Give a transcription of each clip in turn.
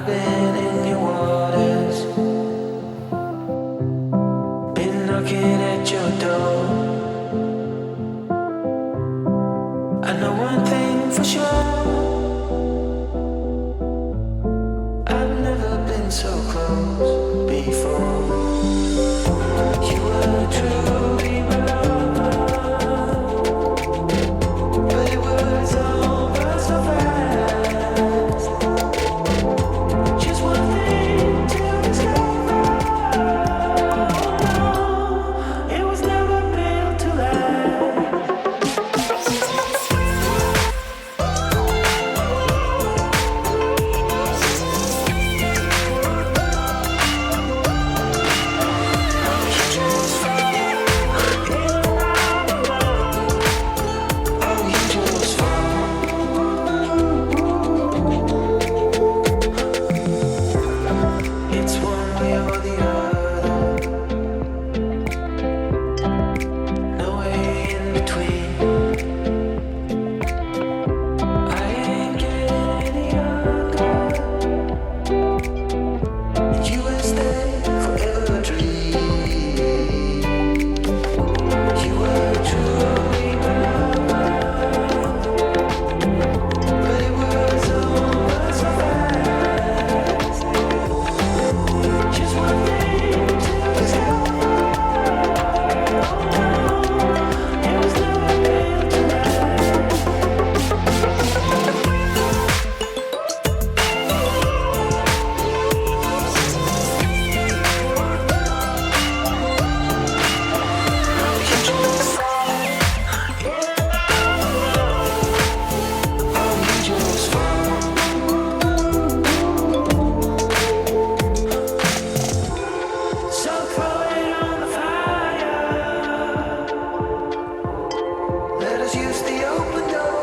I've been in your waters, been knocking at your door. I know one thing for sure, I've never been so close before. You were truly my lover, but it was over so fast. Just one thing to discover, it was never built to last. It's one way or the other, no way in between. I ain't getting any younger, and you will stay forever a dream. You were truly my lover, but it was over so fast. Just one thing to discover, it was never built to last. You just fall in love, oh you just fall. So throw it on the fire, let us use the open door.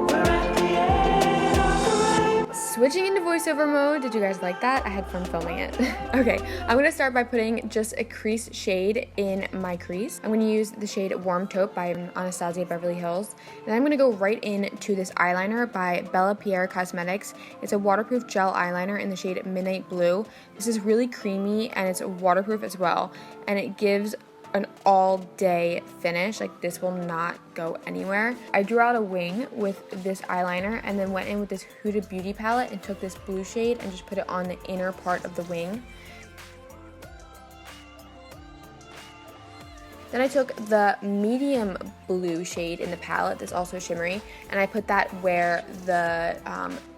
We're at the end of the rainbow. Switching into voiceover mode, did you guys like that? I had fun filming it. Okay, I'm gonna start by putting just a crease shade in my crease. I'm gonna use the shade Warm Taupe by Anastasia Beverly Hills. And I'm gonna go right into this eyeliner by BELLAPIERRE Cosmetics. It's a waterproof gel eyeliner in the shade Midnight Blue. This is really creamy and it's waterproof as well. And it gives an all-day finish. Like, this will not go anywhere. I drew out a wing with this eyeliner and then went in with this Huda Beauty palette and took this blue shade and just put it on the inner part of the wing. Then I took the medium blue shade in the palette, that's also shimmery, and I put that where the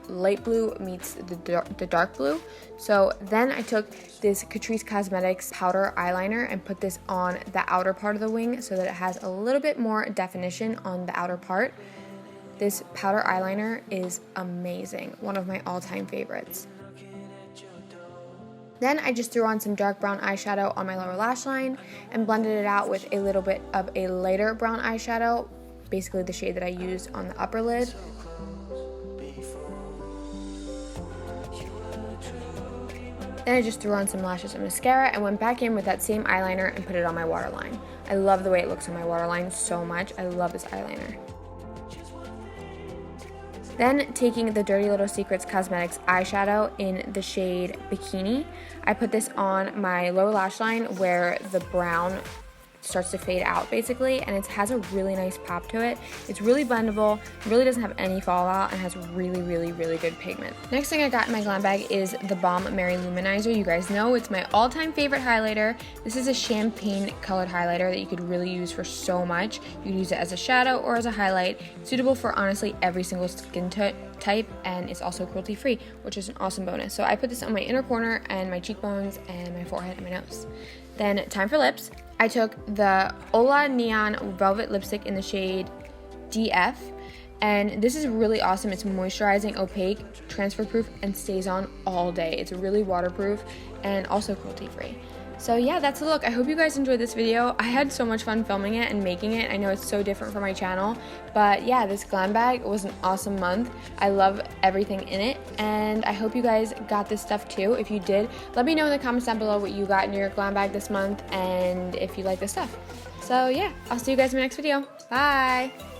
light blue meets the dark blue. So then I took this Catrice Cosmetics powder eyeliner and put this on the outer part of the wing so that it has a little bit more definition on the outer part. This powder eyeliner is amazing, one of my all-time favorites. Then I just threw on some dark brown eyeshadow on my lower lash line and blended it out with a little bit of a lighter brown eyeshadow, basically the shade that I used on the upper lid. Then I just threw on some lashes and mascara and went back in with that same eyeliner and put it on my waterline. I love the way it looks on my waterline so much. I love this eyeliner. Then taking the Dirty Little Secrets Cosmetics eyeshadow in the shade Bikini, I put this on my lower lash line where the brown starts to fade out basically, and it has a really nice pop to it. It's really blendable, really doesn't have any fallout, and has really good pigment. Next thing I got in my Glam Bag is THEBALM Mary Luminizer. You guys know it's my all-time favorite highlighter. This is a champagne colored highlighter that you could really use for so much. You could use it as a shadow or as a highlight. It's suitable for honestly every single skin type, and it's also cruelty free, which is an awesome bonus. So I put this on my inner corner and my cheekbones and my forehead and my nose. Then time for lips. I took the Ola Neon Velvet Lipstick in the shade DF, and this is really awesome. It's moisturizing, opaque, transfer proof, and stays on all day. It's really waterproof and also cruelty free. So yeah, that's the look. I hope you guys enjoyed this video. I had so much fun filming it and making it. I know it's so different from my channel, but yeah, this Glam Bag was an awesome month. I love everything in it, and I hope you guys got this stuff too. If you did, let me know in the comments down below what you got in your Glam Bag this month and if you like this stuff. So yeah, I'll see you guys in my next video. Bye!